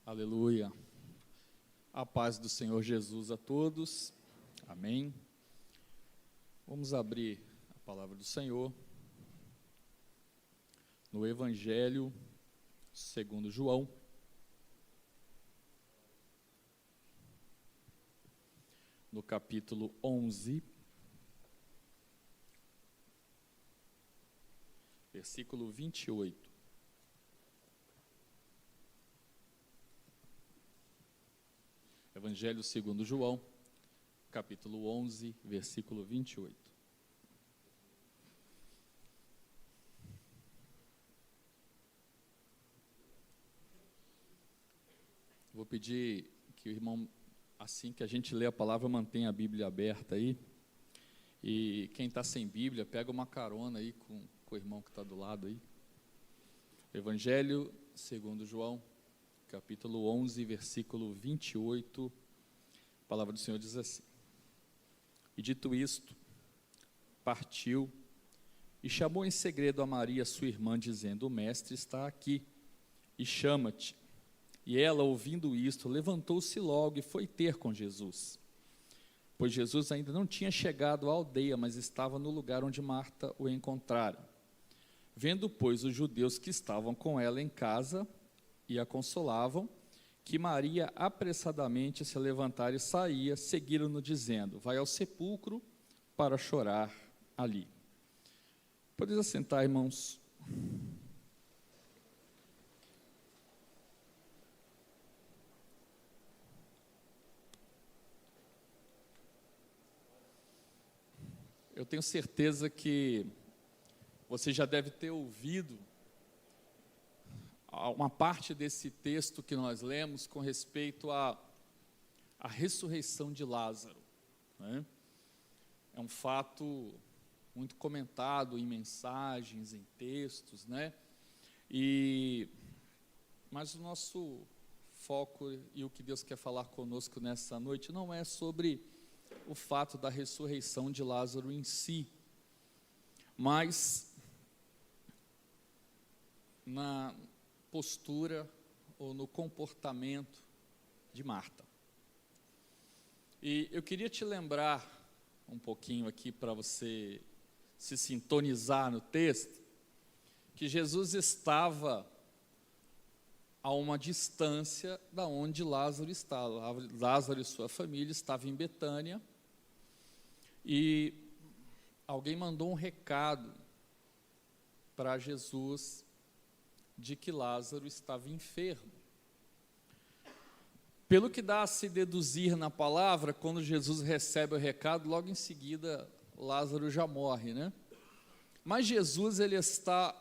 Aleluia. A paz do Senhor Jesus a todos. Amém. Vamos abrir a palavra do Senhor no Evangelho segundo João. No capítulo 11, versículo 28. Evangelho segundo João, capítulo 11, versículo 28. Vou pedir que o irmão, assim que a gente lê a palavra, mantenha a Bíblia aberta aí. E quem está sem Bíblia, pega uma carona aí com o irmão que está do lado aí. Evangelho segundo João, capítulo 11, versículo 28, a palavra do Senhor diz assim: E dito isto, partiu e chamou em segredo a Maria, sua irmã, dizendo: O mestre está aqui e chama-te. E ela, ouvindo isto, levantou-se logo e foi ter com Jesus. Pois Jesus ainda não tinha chegado à aldeia, mas estava no lugar onde Marta o encontrara. Vendo, pois, os judeus que estavam com ela em casa e a consolavam, que Maria apressadamente se levantara e saía, seguiram-no dizendo: Vai ao sepulcro para chorar ali. Podeis assentar, irmãos. Eu tenho certeza que você já deve ter ouvido uma parte desse texto que nós lemos com respeito à ressurreição de Lázaro, né? É um fato muito comentado em mensagens, em textos, né? Mas o nosso foco e o que Deus quer falar conosco nessa noite não é sobre o fato da ressurreição de Lázaro em si, mas na postura ou no comportamento de Marta. E eu queria te lembrar um pouquinho aqui para você se sintonizar no texto, que Jesus estava a uma distância da onde Lázaro estava. Lázaro e sua família estavam em Betânia, e alguém mandou um recado para Jesus de que Lázaro estava enfermo. Pelo que dá a se deduzir na palavra, quando Jesus recebe o recado, logo em seguida Lázaro já morre, né? Mas Jesus, ele está,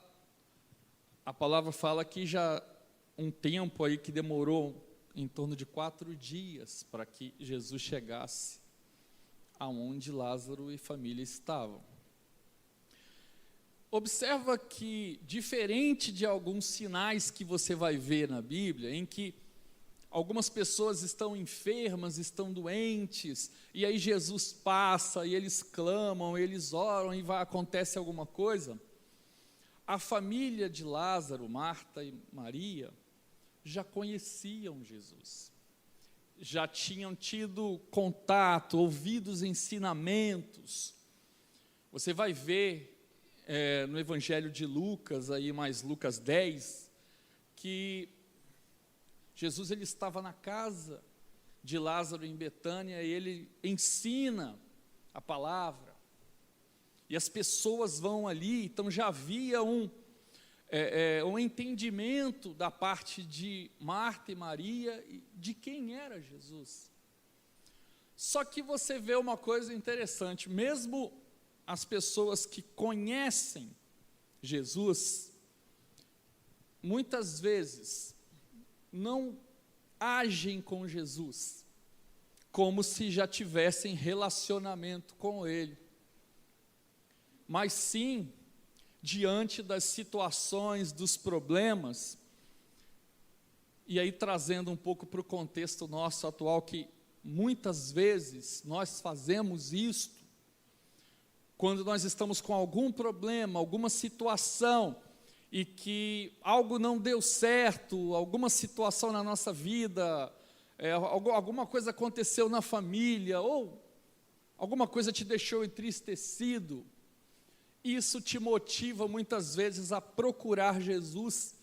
a palavra fala que já um tempo aí que demorou em torno de 4 dias para que Jesus chegasse aonde Lázaro e família estavam. Observa que, diferente de alguns sinais que você vai ver na Bíblia, em que algumas pessoas estão enfermas, estão doentes, e aí Jesus passa, e eles clamam, eles oram, e acontece alguma coisa, a família de Lázaro, Marta e Maria, já conheciam Jesus, já tinham tido contato, ouvido os ensinamentos. Você vai ver no Evangelho de Lucas, aí mais Lucas 10, que Jesus, ele estava na casa de Lázaro em Betânia, e ele ensina a palavra, e as pessoas vão ali. Então já havia um entendimento da parte de Marta e Maria de quem era Jesus. Só que você vê uma coisa interessante: mesmo as pessoas que conhecem Jesus, muitas vezes não agem com Jesus como se já tivessem relacionamento com Ele, mas sim, diante das situações, dos problemas, e aí trazendo um pouco para o contexto nosso atual, que muitas vezes nós fazemos isto, quando nós estamos com algum problema, alguma situação, e que algo não deu certo, alguma situação na nossa vida, alguma coisa aconteceu na família, ou alguma coisa te deixou entristecido, isso te motiva muitas vezes a procurar Jesus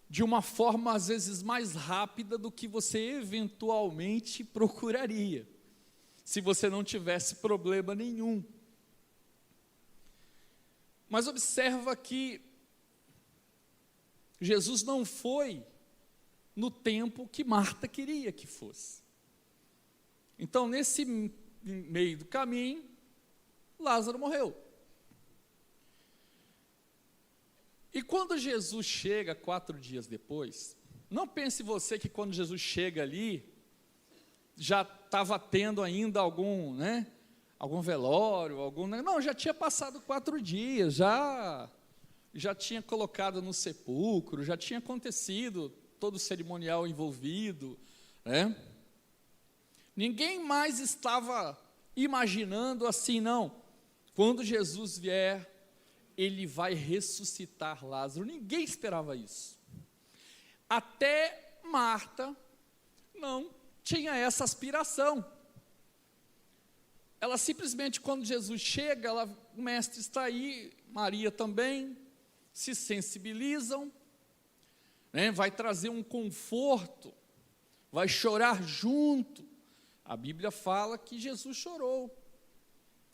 de uma forma às vezes mais rápida do que você eventualmente procuraria, se você não tivesse problema nenhum. Mas observa que Jesus não foi no tempo que Marta queria que fosse. Então, nesse meio do caminho, Lázaro morreu. E quando Jesus chega 4 dias depois, não pense você que quando Jesus chega ali, já estava tendo ainda algum velório, não, já tinha passado 4 dias, já tinha colocado no sepulcro, já tinha acontecido todo o cerimonial envolvido, né? Ninguém mais estava imaginando assim, não, quando Jesus vier, ele vai ressuscitar Lázaro. Ninguém esperava isso. Até Marta não tinha essa aspiração. Ela simplesmente, quando Jesus chega, o mestre está aí, Maria também, se sensibilizam, né, vai trazer um conforto, vai chorar junto. A Bíblia fala que Jesus chorou.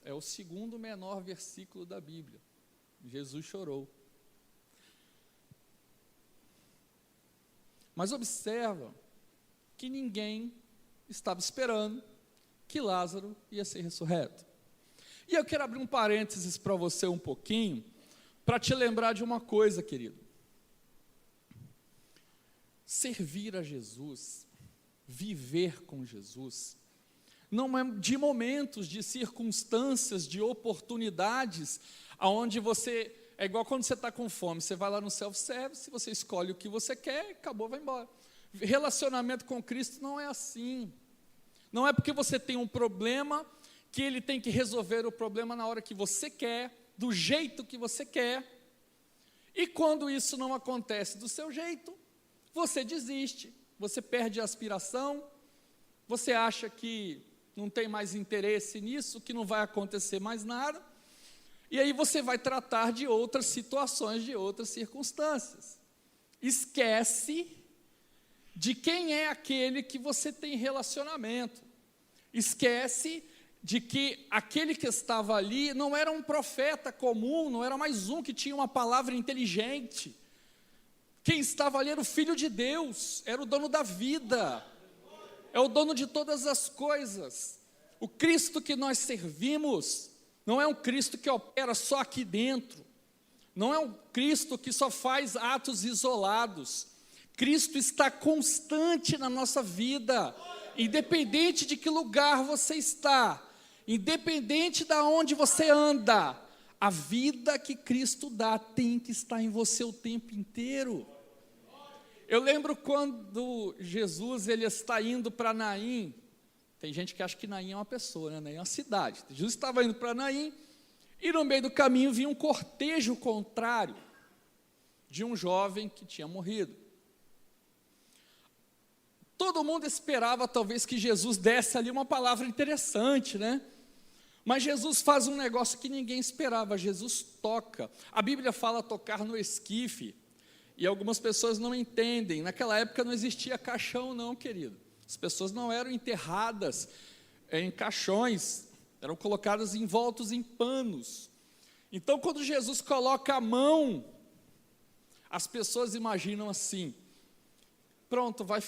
É o 2º menor versículo da Bíblia. Jesus chorou. Mas observa que ninguém estava esperando que Lázaro ia ser ressurreto. E eu quero abrir um parênteses para você um pouquinho, para te lembrar de uma coisa, querido. Servir a Jesus, viver com Jesus, não é de momentos, de circunstâncias, de oportunidades, aonde você, é igual quando você está com fome, você vai lá no self-service, você escolhe o que você quer, acabou, vai embora. Relacionamento com Cristo não é assim. Não é porque você tem um problema, que Ele tem que resolver o problema na hora que você quer, do jeito que você quer, e quando isso não acontece do seu jeito, você desiste, você perde a aspiração, você acha que não tem mais interesse nisso, que não vai acontecer mais nada, e aí você vai tratar de outras situações, de outras circunstâncias. Esquece de quem é aquele que você tem relacionamento. Esquece de que aquele que estava ali não era um profeta comum, não era mais um que tinha uma palavra inteligente. Quem estava ali era o Filho de Deus, era o dono da vida, é o dono de todas as coisas. O Cristo que nós servimos não é um Cristo que opera só aqui dentro, não é um Cristo que só faz atos isolados. Cristo está constante na nossa vida, independente de que lugar você está, independente de onde você anda, a vida que Cristo dá tem que estar em você o tempo inteiro. Eu lembro quando Jesus ele está indo para Naim. Tem gente que acha que Naim é uma pessoa, né? Naim é uma cidade. Jesus estava indo para Naim e no meio do caminho vinha um cortejo contrário de um jovem que tinha morrido. Todo mundo esperava talvez que Jesus desse ali uma palavra interessante, né? Mas Jesus faz um negócio que ninguém esperava, Jesus toca. A Bíblia fala tocar no esquife, e algumas pessoas não entendem. Naquela época não existia caixão não, querido. As pessoas não eram enterradas em caixões, eram colocadas envoltos em panos. Então, quando Jesus coloca a mão, as pessoas imaginam assim, pronto, vai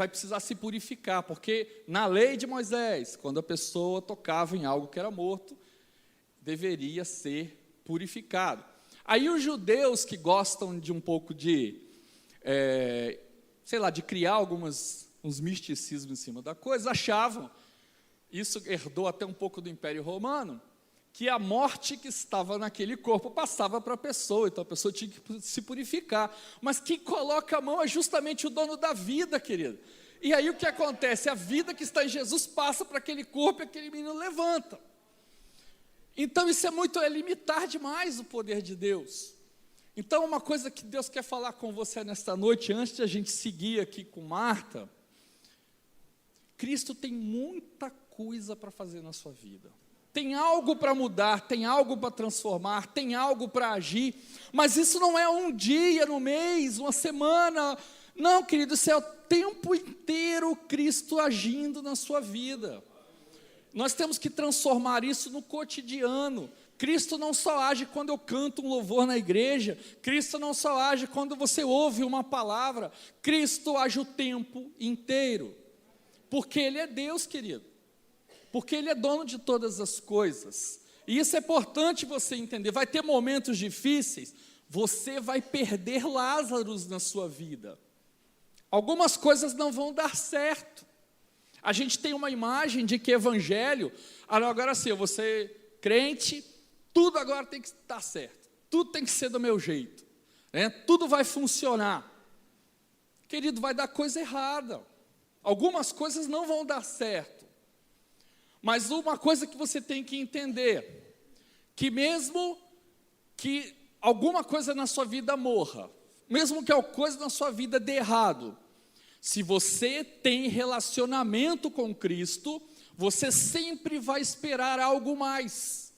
precisar se purificar, porque na lei de Moisés, quando a pessoa tocava em algo que era morto, deveria ser purificado. Aí os judeus que gostam de um pouco de, de criar uns misticismos em cima da coisa, achavam, isso herdou até um pouco do Império Romano, que a morte que estava naquele corpo passava para a pessoa, então a pessoa tinha que se purificar. Mas quem coloca a mão é justamente o dono da vida, querido. E aí o que acontece? A vida que está em Jesus passa para aquele corpo e aquele menino levanta. Então isso é limitar demais o poder de Deus. Então uma coisa que Deus quer falar com você nesta noite, antes de a gente seguir aqui com Marta, Cristo tem muita coisa para fazer na sua vida. Tem algo para mudar, tem algo para transformar, tem algo para agir, mas isso não é um dia no mês, uma semana. Não, querido, isso é o tempo inteiro Cristo agindo na sua vida. Nós temos que transformar isso no cotidiano. Cristo não só age quando eu canto um louvor na igreja, Cristo não só age quando você ouve uma palavra, Cristo age o tempo inteiro. Porque Ele é Deus, querido. Porque Ele é dono de todas as coisas. E isso é importante você entender. Vai ter momentos difíceis, você vai perder Lázaros na sua vida. Algumas coisas não vão dar certo. A gente tem uma imagem de que evangelho, agora sim, eu vou ser crente, tudo agora tem que estar certo. Tudo tem que ser do meu jeito. Tudo vai funcionar. Querido, vai dar coisa errada. Algumas coisas não vão dar certo. Mas uma coisa que você tem que entender, que mesmo que alguma coisa na sua vida morra, mesmo que alguma coisa na sua vida dê errado, se você tem relacionamento com Cristo, você sempre vai esperar algo mais.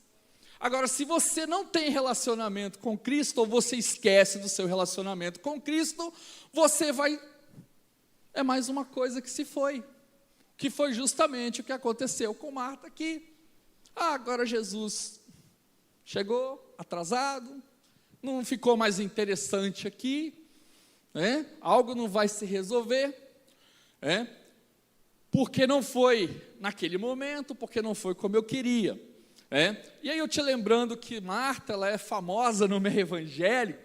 Agora, se você não tem relacionamento com Cristo, ou você esquece do seu relacionamento com Cristo, você vai... É mais uma coisa que se foi. Que foi justamente o que aconteceu com Marta aqui. Agora Jesus chegou atrasado, não ficou mais interessante aqui, algo não vai se resolver, porque não foi naquele momento, porque não foi como eu queria. E aí eu te lembrando que Marta, ela é famosa no meio evangélico,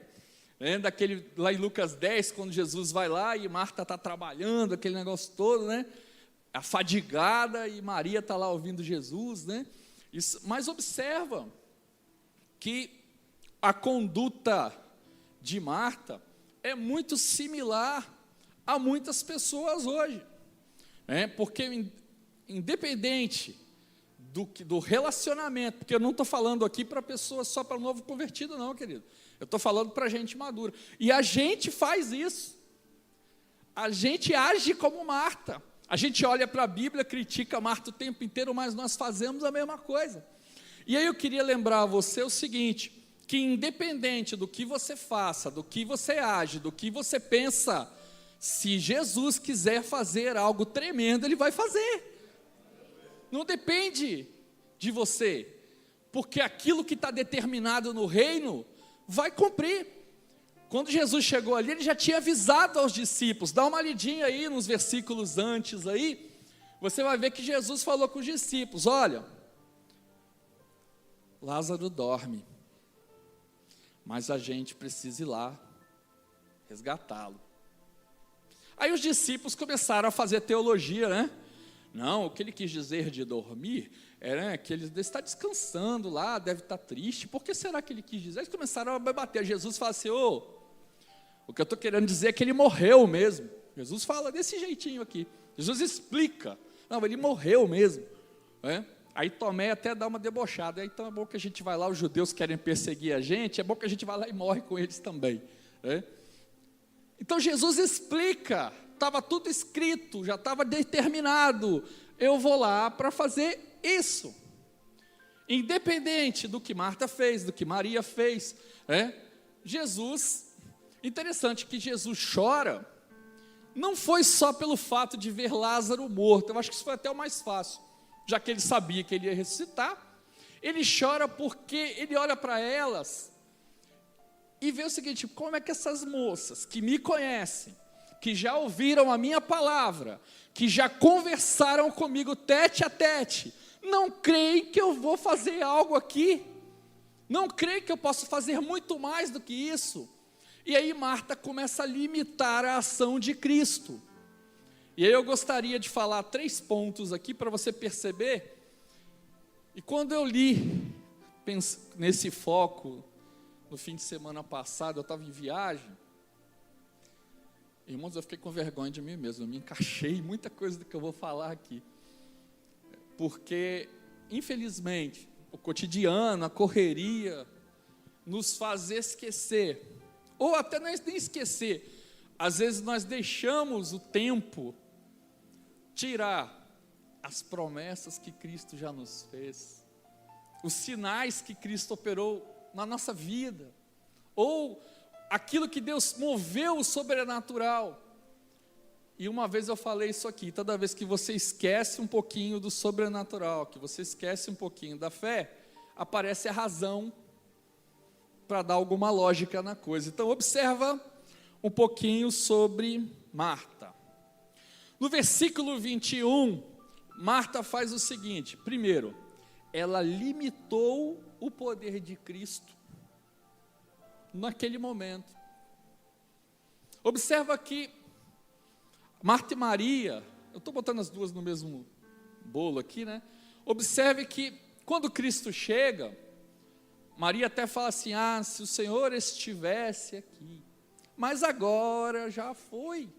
daquele, lá em Lucas 10, quando Jesus vai lá e Marta está trabalhando, aquele negócio todo, afadigada, e Maria está lá ouvindo Jesus, Isso, mas observa que a conduta de Marta é muito similar a muitas pessoas hoje, porque independente do relacionamento, porque eu não estou falando aqui para pessoas só para novo convertido não, querido, eu estou falando para gente madura, e a gente faz isso, a gente age como Marta, a gente olha para a Bíblia, critica Marta o tempo inteiro, mas nós fazemos a mesma coisa. E aí eu queria lembrar a você o seguinte, que independente do que você faça, do que você age, do que você pensa, se Jesus quiser fazer algo tremendo, Ele vai fazer. Não depende de você, porque aquilo que está determinado no reino, vai cumprir. Quando Jesus chegou ali, Ele já tinha avisado aos discípulos, dá uma lidinha aí nos versículos antes aí, você vai ver que Jesus falou com os discípulos, olha, Lázaro dorme, mas a gente precisa ir lá resgatá-lo. Aí os discípulos começaram a fazer teologia, Não, o que ele quis dizer de dormir era que ele está descansando lá, deve estar triste. Por que será que ele quis dizer? Eles começaram a bater. Jesus fala assim, o que eu estou querendo dizer é que ele morreu mesmo. Jesus fala desse jeitinho aqui. Jesus explica. Não, ele morreu mesmo. Aí Tomé até dá uma debochada. Então é bom que a gente vai lá, os judeus querem perseguir a gente, é bom que a gente vai lá e morre com eles também. Então Jesus explica, estava tudo escrito, já estava determinado, eu vou lá para fazer isso. Independente do que Marta fez, do que Maria fez, Jesus, interessante que Jesus chora, não foi só pelo fato de ver Lázaro morto, eu acho que isso foi até o mais fácil, já que ele sabia que ele ia ressuscitar, ele chora porque ele olha para elas e vê o seguinte, como é que essas moças que me conhecem, que já ouviram a minha palavra, que já conversaram comigo tete a tete, não creem que eu vou fazer algo aqui, não creem que eu posso fazer muito mais do que isso. E aí Marta começa a limitar a ação de Cristo. E aí eu gostaria de falar 3 pontos aqui para você perceber. E quando eu li nesse foco, no fim de semana passado, eu estava em viagem, irmãos, eu fiquei com vergonha de mim mesmo, eu me encaixei em muita coisa do que eu vou falar aqui, porque, infelizmente, o cotidiano, a correria, nos faz esquecer, ou até nem esquecer, às vezes nós deixamos o tempo tirar as promessas que Cristo já nos fez, os sinais que Cristo operou na nossa vida, ou aquilo que Deus moveu o sobrenatural. E uma vez eu falei isso aqui, toda vez que você esquece um pouquinho do sobrenatural, que você esquece um pouquinho da fé, aparece a razão para dar alguma lógica na coisa. Então observa um pouquinho sobre Marta. No versículo 21, Marta faz o seguinte: primeiro, ela limitou o poder de Cristo naquele momento. Observa que Marta e Maria, eu estou botando as duas no mesmo bolo aqui, né? Observe que quando Cristo chega, Maria até fala assim: ah, se o Senhor estivesse aqui, mas agora já foi.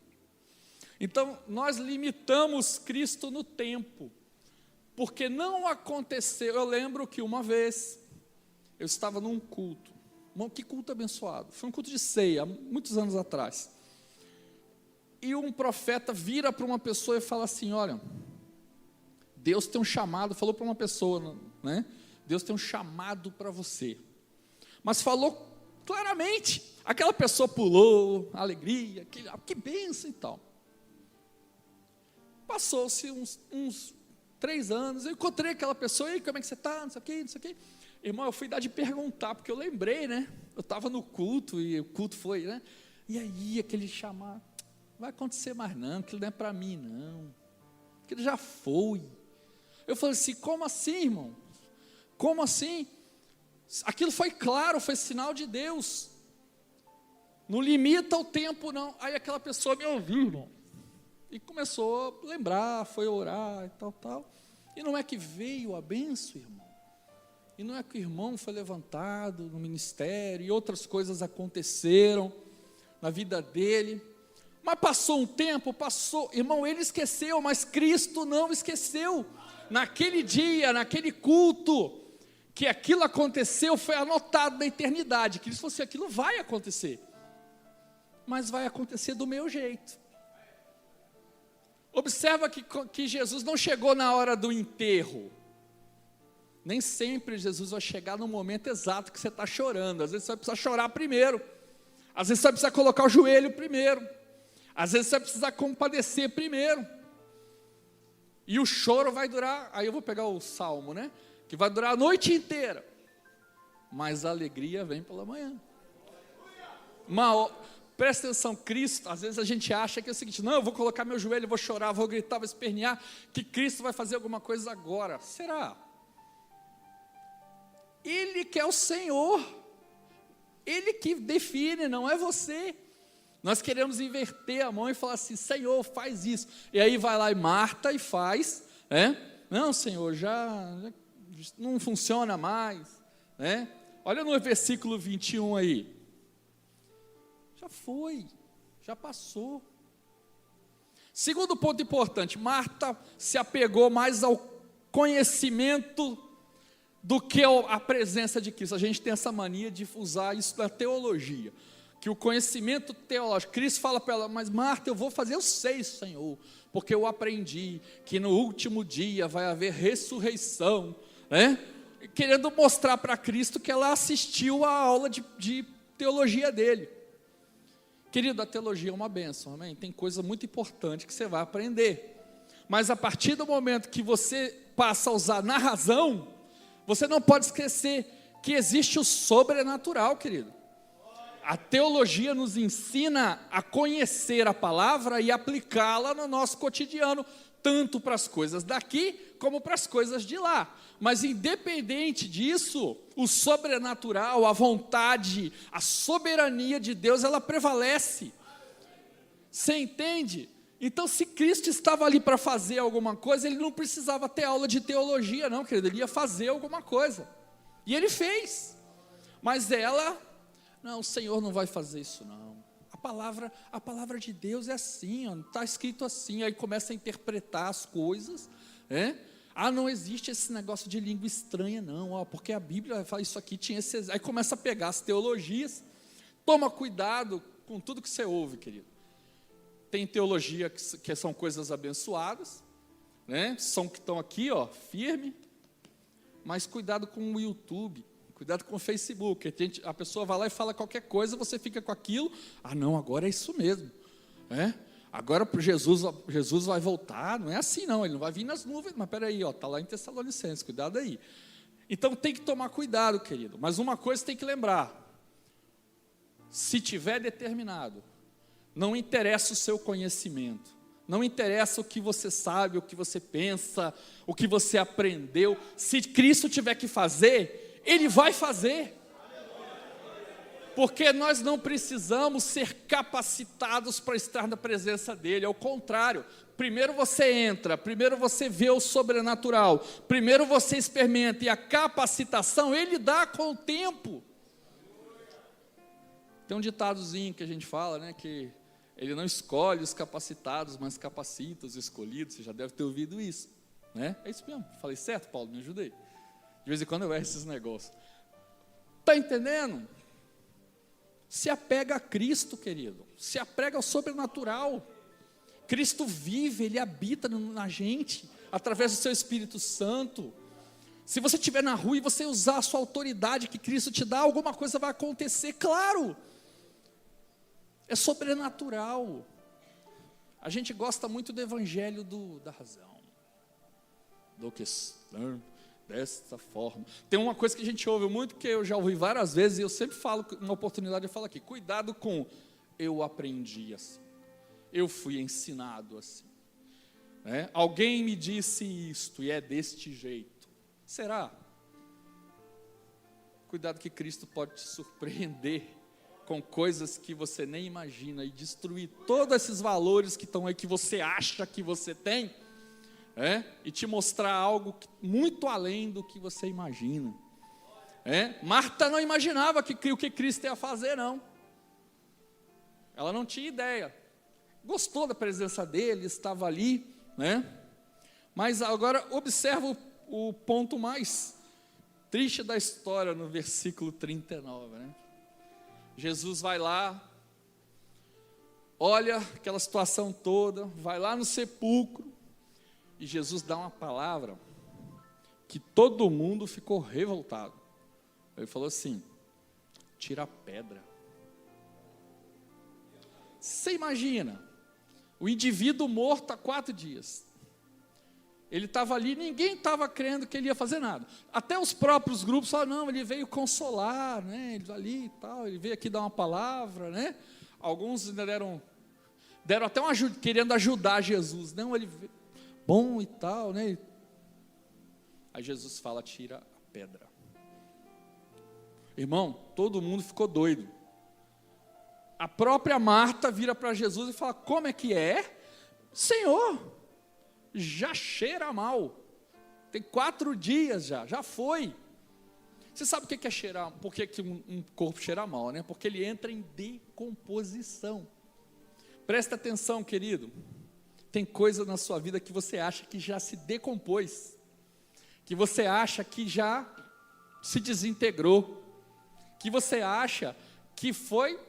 Então, nós limitamos Cristo no tempo, porque não aconteceu. Eu lembro que uma vez, eu estava num culto, que culto abençoado, foi um culto de ceia, muitos anos atrás, e um profeta vira para uma pessoa e fala assim: olha, Deus tem um chamado, falou para uma pessoa, né? Deus tem um chamado para você, mas falou claramente, aquela pessoa pulou, alegria, que bênção e tal. Passou-se uns 3 anos, eu encontrei aquela pessoa, e como é que você está, não sei o que, não sei o que. Irmão, eu fui dar de perguntar, porque eu lembrei, né? Eu estava no culto, e o culto foi, né? E aí, aquele chamar, vai acontecer mais não, aquilo não é para mim não, aquilo já foi. Eu falei assim: como assim, irmão? Como assim? Aquilo foi claro, foi sinal de Deus, não limita o tempo não. Aí aquela pessoa me ouviu, irmão, e começou a lembrar, foi orar e tal, e não é que veio a bênção, irmão, e não é que o irmão foi levantado no ministério, e outras coisas aconteceram na vida dele, mas passou um tempo, irmão, ele esqueceu, mas Cristo não esqueceu. Naquele dia, naquele culto, que aquilo aconteceu, foi anotado na eternidade, que ele falou assim: aquilo vai acontecer, mas vai acontecer do meu jeito. Observa que Jesus não chegou na hora do enterro. Nem sempre Jesus vai chegar no momento exato que você está chorando. Às vezes você vai precisar chorar primeiro, às vezes você vai precisar colocar o joelho primeiro, às vezes você vai precisar compadecer primeiro, e o choro vai durar, aí eu vou pegar o salmo, né? Que vai durar a noite inteira, mas a alegria vem pela manhã. Presta atenção, Cristo, às vezes a gente acha que é o seguinte: não, eu vou colocar meu joelho, vou chorar, vou gritar, vou espernear, que Cristo vai fazer alguma coisa agora. Será? Ele que é o Senhor, Ele que define, não é você. Nós queremos inverter a mão e falar assim: Senhor, faz isso, e aí vai lá e Marta e faz, né? Não, Senhor, já não funciona mais, né? Olha no versículo 21 aí. Já foi, já passou. Segundo ponto importante, Marta se apegou mais ao conhecimento do que a presença de Cristo. A gente tem essa mania de usar isso na teologia, que o conhecimento teológico, Cristo fala para ela: mas Marta, eu vou fazer, eu sei, Senhor, porque eu aprendi que no último dia vai haver ressurreição, né? Querendo mostrar para Cristo que ela assistiu à aula de teologia dele. Querido, a teologia é uma bênção, amém? Tem coisa muito importante que você vai aprender, mas a partir do momento que você passa a usar na razão, você não pode esquecer que existe o sobrenatural, querido. A teologia nos ensina a conhecer a palavra e aplicá-la no nosso cotidiano, tanto para as coisas daqui, como para as coisas de lá. Mas independente disso, o sobrenatural, a vontade, a soberania de Deus, ela prevalece. Você entende? Então, se Cristo estava ali para fazer alguma coisa, Ele não precisava ter aula de teologia não, querido, Ele ia fazer alguma coisa, e Ele fez. Mas ela, não, o Senhor não vai fazer isso não, a palavra de Deus é assim, está escrito assim. Aí começa a interpretar as coisas, né? Ah, não existe esse negócio de língua estranha, não, ó, porque a Bíblia fala isso aqui, tinha esse... Aí começa a pegar as teologias. Toma cuidado com tudo que você ouve, querido. Tem teologia que são coisas abençoadas, né? São que estão aqui, ó, firme. Mas cuidado com o YouTube, cuidado com o Facebook. A pessoa vai lá e fala qualquer coisa, você fica com aquilo. Ah, não, agora é isso mesmo, né? Agora Jesus vai voltar, não é assim não, ele não vai vir nas nuvens, mas peraí, está lá em Tessalonicenses, cuidado aí. Então tem que tomar cuidado, querido, mas uma coisa tem que lembrar, se tiver determinado, não interessa o seu conhecimento, não interessa o que você sabe, o que você pensa, o que você aprendeu, se Cristo tiver que fazer, Ele vai fazer. Porque nós não precisamos ser capacitados para estar na presença dEle, ao contrário, primeiro você entra, primeiro você vê o sobrenatural, primeiro você experimenta, e a capacitação Ele dá com o tempo. Tem um ditadozinho que a gente fala, né, que Ele não escolhe os capacitados, mas capacita os escolhidos, você já deve ter ouvido isso, né? É isso mesmo, falei certo, Paulo, me ajudei. De vez em quando eu erro esses negócios. Está entendendo? Se apega a Cristo, querido, se apega ao sobrenatural. Cristo vive, Ele habita na gente, através do seu Espírito Santo. Se você estiver na rua e você usar a sua autoridade que Cristo te dá, alguma coisa vai acontecer, claro. É sobrenatural. A gente gosta muito do evangelho da razão, do que dessa forma. Tem uma coisa que a gente ouve muito, que eu já ouvi várias vezes, e eu sempre falo, uma oportunidade eu falo aqui, cuidado com, eu aprendi assim, eu fui ensinado assim, né? Alguém me disse isto, e é deste jeito. Será? Cuidado que Cristo pode te surpreender com coisas que você nem imagina, e destruir todos esses valores que estão aí, que você acha que você tem, e te mostrar algo muito além do que você imagina. Marta não imaginava o que Cristo ia fazer, não. Ela não tinha ideia. Gostou da presença dele, estava ali, né? Mas agora observa o ponto mais triste da história no versículo 39, né? Jesus vai lá, olha aquela situação toda, vai lá no sepulcro, e Jesus dá uma palavra que todo mundo ficou revoltado. Ele falou assim: tira a pedra. Você imagina, o indivíduo morto há 4 dias. Ele estava ali, ninguém estava crendo que ele ia fazer nada. Até os próprios grupos falaram: não, ele veio consolar, né? Ele ali e tal, ele veio aqui dar uma palavra, né? Alguns ainda deram até querendo ajudar Jesus. Não, ele bom e tal, né? Aí Jesus fala: tira a pedra. Irmão, todo mundo ficou doido. A própria Marta vira para Jesus e fala: como é que é? Senhor, já cheira mal. Tem 4 dias já foi. Você sabe o que é cheirar? Por que um corpo cheira mal, né? Porque ele entra em decomposição. Presta atenção, querido. Tem coisa na sua vida que você acha que já se decompôs, que você acha que já se desintegrou, que você acha que foi,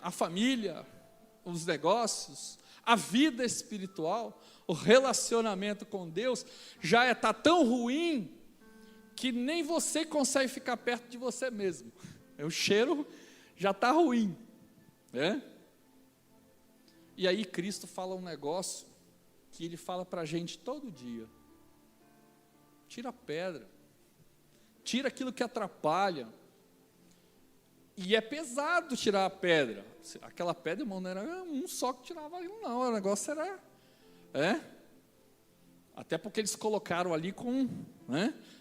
a família, os negócios, a vida espiritual, o relacionamento com Deus já está tão ruim que nem você consegue ficar perto de você mesmo. O cheiro já está ruim, né? E aí Cristo fala um negócio que Ele fala para a gente todo dia: tira a pedra, tira aquilo que atrapalha. E é pesado tirar a pedra. Aquela pedra, irmão, não era um só que tirava ali, não, o negócio era, até porque eles colocaram ali com,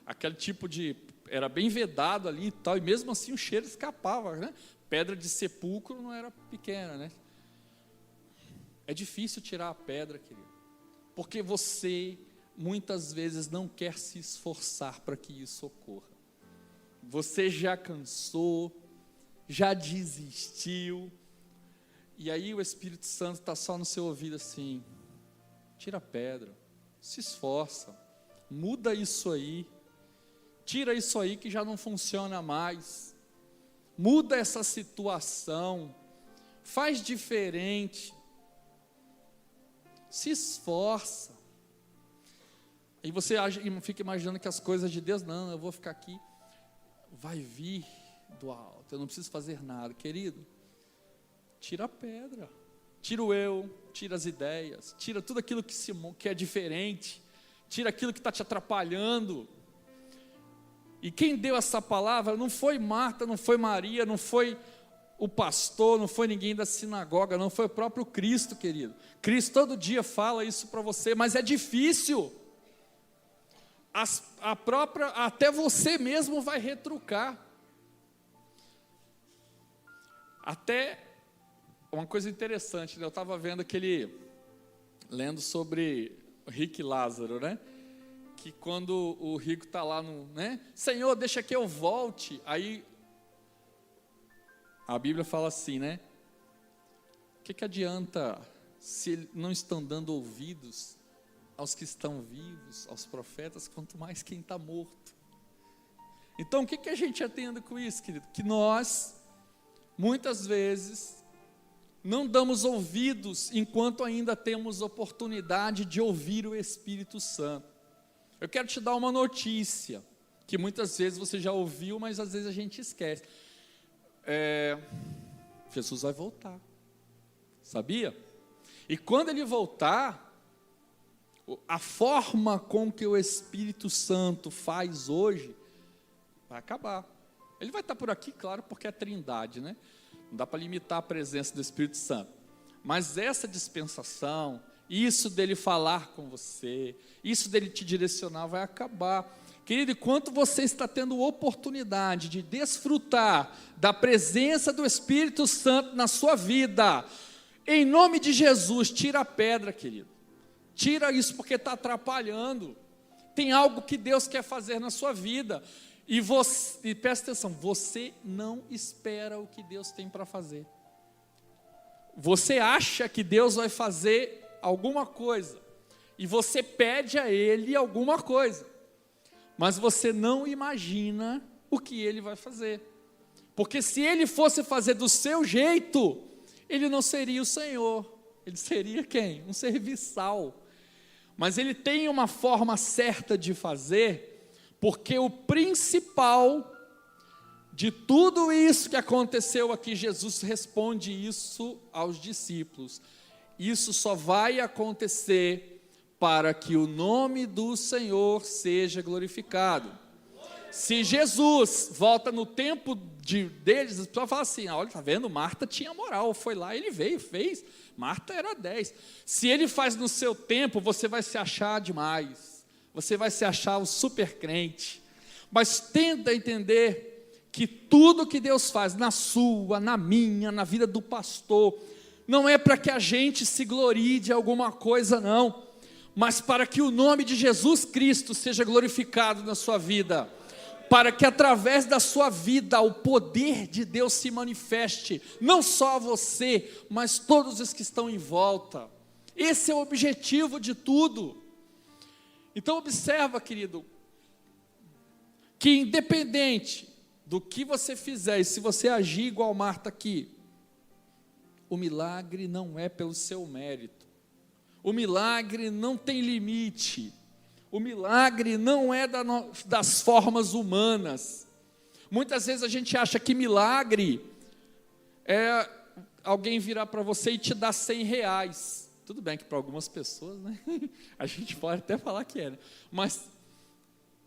aquele tipo de, era bem vedado ali e tal, e mesmo assim o cheiro escapava, né? Pedra de sepulcro não era pequena, né? É difícil tirar a pedra, querido, porque você muitas vezes não quer se esforçar para que isso ocorra. Você já cansou, já desistiu, e aí o Espírito Santo está só no seu ouvido assim: tira a pedra, se esforça, muda isso aí, tira isso aí que já não funciona mais, muda essa situação, faz diferente, se esforça. E você fica imaginando que as coisas de Deus, não, eu vou ficar aqui, vai vir do alto, eu não preciso fazer nada. Querido, tira a pedra, tira o eu, tira as ideias, tira tudo aquilo que é diferente, tira aquilo que está te atrapalhando. E quem deu essa palavra não foi Marta, não foi Maria, não foi o pastor, não foi ninguém da sinagoga, não foi o próprio Cristo, querido. Cristo todo dia fala isso para você, mas é difícil. Até você mesmo vai retrucar. Até uma coisa interessante, né? Eu estava vendo lendo sobre o rico e Lázaro, né? Que quando o rico está lá, né? Senhor, deixa que eu volte. Aí a Bíblia fala assim, né? O que adianta se não estão dando ouvidos aos que estão vivos, aos profetas, quanto mais quem está morto? Então, o que a gente atende com isso, querido? Que nós, muitas vezes, não damos ouvidos enquanto ainda temos oportunidade de ouvir o Espírito Santo. Eu quero te dar uma notícia, que muitas vezes você já ouviu, mas às vezes a gente esquece. Jesus vai voltar, sabia? E quando Ele voltar, a forma com que o Espírito Santo faz hoje, vai acabar. Ele vai estar por aqui, claro, porque é Trindade, né? Não dá para limitar a presença do Espírito Santo. Mas essa dispensação, isso dele falar com você, isso dele te direcionar, vai acabar. Querido, enquanto você está tendo oportunidade de desfrutar da presença do Espírito Santo na sua vida, em nome de Jesus, tira a pedra, querido. Tira isso porque está atrapalhando. Tem algo que Deus quer fazer na sua vida. E presta atenção, você não espera o que Deus tem para fazer. Você acha que Deus vai fazer alguma coisa, e você pede a Ele alguma coisa, mas você não imagina o que Ele vai fazer. Porque se Ele fosse fazer do seu jeito, Ele não seria o Senhor. Ele seria quem? Um serviçal. Mas Ele tem uma forma certa de fazer, porque o principal de tudo isso que aconteceu aqui, Jesus responde isso aos discípulos. Isso só vai acontecer para que o nome do Senhor seja glorificado. Se Jesus volta no tempo deles, as pessoas falam assim, olha, está vendo, Marta tinha moral, foi lá, ele veio, fez, Marta era 10. Se ele faz no seu tempo, você vai se achar demais. Você vai se achar o super crente, mas tenta entender que tudo que Deus faz na sua, na minha, na vida do pastor, não é para que a gente se glorie de alguma coisa não, mas para que o nome de Jesus Cristo seja glorificado na sua vida, para que através da sua vida o poder de Deus se manifeste, não só a você, mas todos os que estão em volta. Esse é o objetivo de tudo. Então observa, querido, que independente do que você fizer, e se você agir igual Marta aqui, o milagre não é pelo seu mérito, o milagre não tem limite, o milagre não é das formas humanas. Muitas vezes a gente acha que milagre é alguém virar para você e te dar R$100. Tudo bem que para algumas pessoas, né? A gente pode até falar que é, né? Mas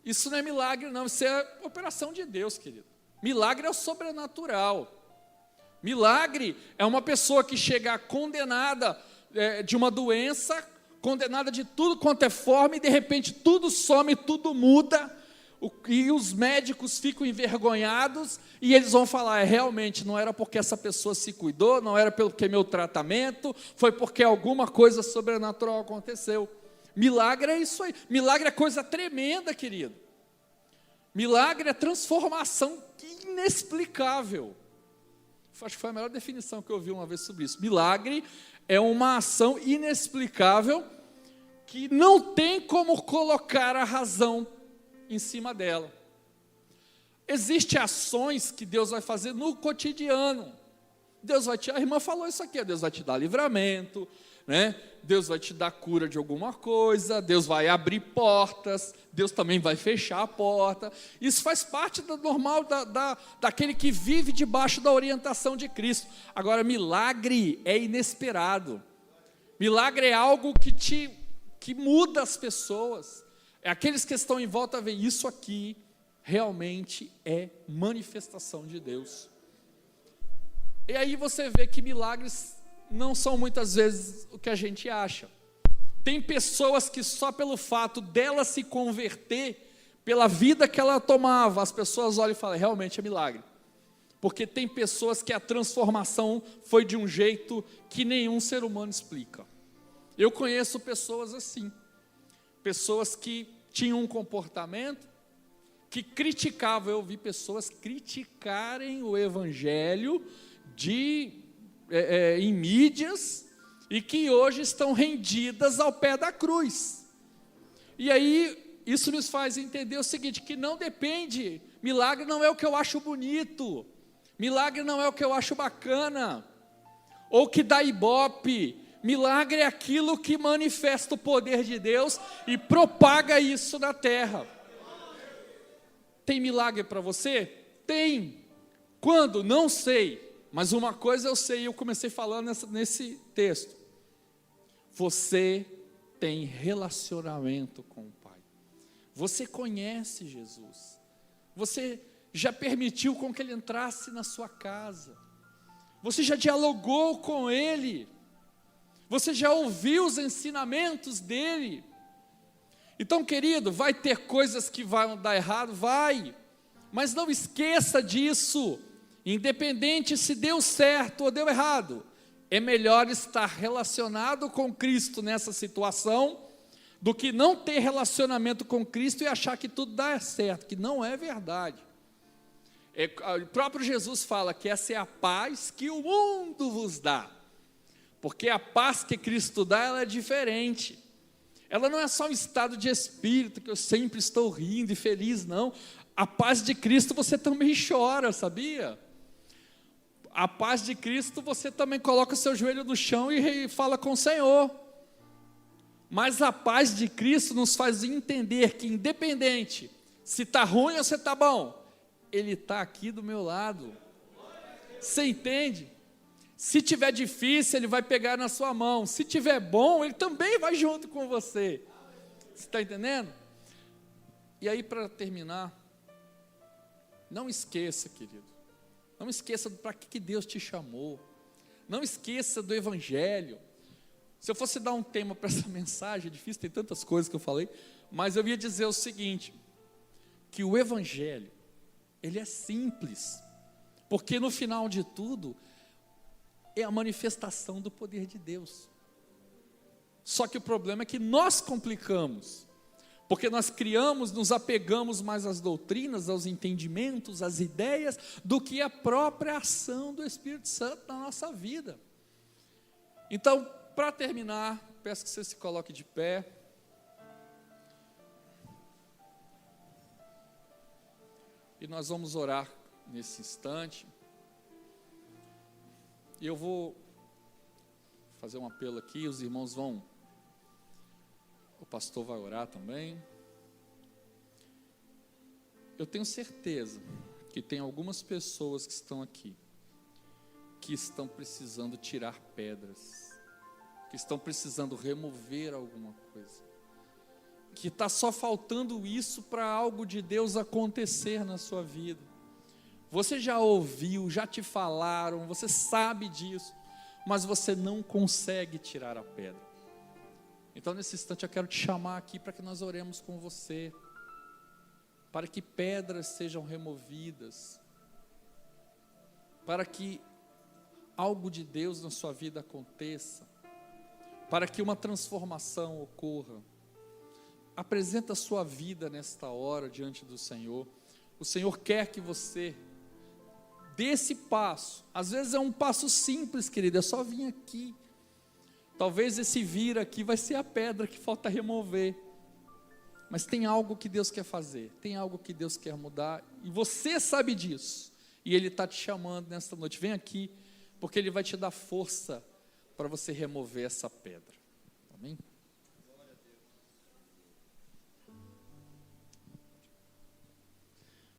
isso não é milagre não, isso é operação de Deus, querido. Milagre é o sobrenatural. Milagre é uma pessoa que chega condenada de uma doença, condenada de tudo quanto é forma, e de repente tudo some, tudo muda, e os médicos ficam envergonhados, e eles vão falar, realmente, não era porque essa pessoa se cuidou, não era porque meu tratamento, foi porque alguma coisa sobrenatural aconteceu. Milagre é isso aí, milagre é coisa tremenda, querido. Milagre é transformação inexplicável. Acho que foi a melhor definição que eu ouvi uma vez sobre isso. Milagre é uma ação inexplicável que não tem como colocar a razão em cima dela. Existem ações que Deus vai fazer no cotidiano. A irmã falou isso aqui, Deus vai te dar livramento, né? Deus vai te dar cura de alguma coisa, Deus vai abrir portas, Deus também vai fechar a porta. Isso faz parte do normal daquele que vive debaixo da orientação de Cristo. Agora, milagre é inesperado. Milagre é algo que muda as pessoas. É aqueles que estão em volta veem isso aqui, realmente é manifestação de Deus. E aí você vê que milagres não são muitas vezes o que a gente acha. Tem pessoas que só pelo fato dela se converter, pela vida que ela tomava, as pessoas olham e falam, realmente é milagre. Porque tem pessoas que a transformação foi de um jeito que nenhum ser humano explica. Eu conheço pessoas assim, pessoas que tinham um comportamento, que criticavam, eu vi pessoas criticarem o evangelho em mídias, e que hoje estão rendidas ao pé da cruz. E aí, isso nos faz entender o seguinte, que não depende, milagre não é o que eu acho bonito, milagre não é o que eu acho bacana, ou que dá ibope, milagre é aquilo que manifesta o poder de Deus e propaga isso na terra. Tem milagre para você? Tem. Quando? Não sei. Mas uma coisa eu sei, eu comecei falando nesse texto. Você tem relacionamento com o Pai. Você conhece Jesus. Você já permitiu com que Ele entrasse na sua casa. Você já dialogou com Ele. Você já ouviu os ensinamentos dEle. Então, querido, vai ter coisas que vão dar errado? Vai. Mas não esqueça disso. Independente se deu certo ou deu errado, é melhor estar relacionado com Cristo nessa situação, do que não ter relacionamento com Cristo e achar que tudo dá certo, que não é verdade. O próprio Jesus fala que essa é a paz que o mundo vos dá, porque a paz que Cristo dá, ela é diferente. Ela não é só um estado de espírito, que eu sempre estou rindo e feliz, não. A paz de Cristo você também chora, sabia? A paz de Cristo, você também coloca o seu joelho no chão e fala com o Senhor. Mas a paz de Cristo nos faz entender que independente se está ruim ou se está bom, Ele está aqui do meu lado. Você entende? Se tiver difícil, Ele vai pegar na sua mão. Se tiver bom, Ele também vai junto com você. Você está entendendo? E aí, para terminar, não esqueça, querido. Não esqueça para que Deus te chamou. Não esqueça do Evangelho. Se eu fosse dar um tema para essa mensagem, é difícil, tem tantas coisas que eu falei, mas eu ia dizer o seguinte, que o Evangelho, ele é simples, porque no final de tudo, é a manifestação do poder de Deus. Só que o problema é que nós complicamos, porque nós criamos, nos apegamos mais às doutrinas, aos entendimentos, às ideias, do que a própria ação do Espírito Santo na nossa vida. Então, para terminar, peço que você se coloque de pé. E nós vamos orar nesse instante. E eu vou fazer um apelo aqui, os irmãos vão... O pastor vai orar também. Eu tenho certeza que tem algumas pessoas que estão aqui, que estão precisando tirar pedras, que estão precisando remover alguma coisa, que está só faltando isso para algo de Deus acontecer na sua vida. Você já ouviu, já te falaram, você sabe disso, mas você não consegue tirar a pedra. Então, nesse instante, eu quero te chamar aqui para que nós oremos com você, para que pedras sejam removidas, para que algo de Deus na sua vida aconteça, para que uma transformação ocorra. Apresenta a sua vida nesta hora diante do Senhor. O Senhor quer que você dê esse passo. Às vezes é um passo simples, querido, é só vir aqui. Talvez esse vir aqui vai ser a pedra que falta remover. Mas tem algo que Deus quer fazer, tem algo que Deus quer mudar, e você sabe disso. E Ele está te chamando nesta noite, vem aqui, porque Ele vai te dar força para você remover essa pedra. Amém?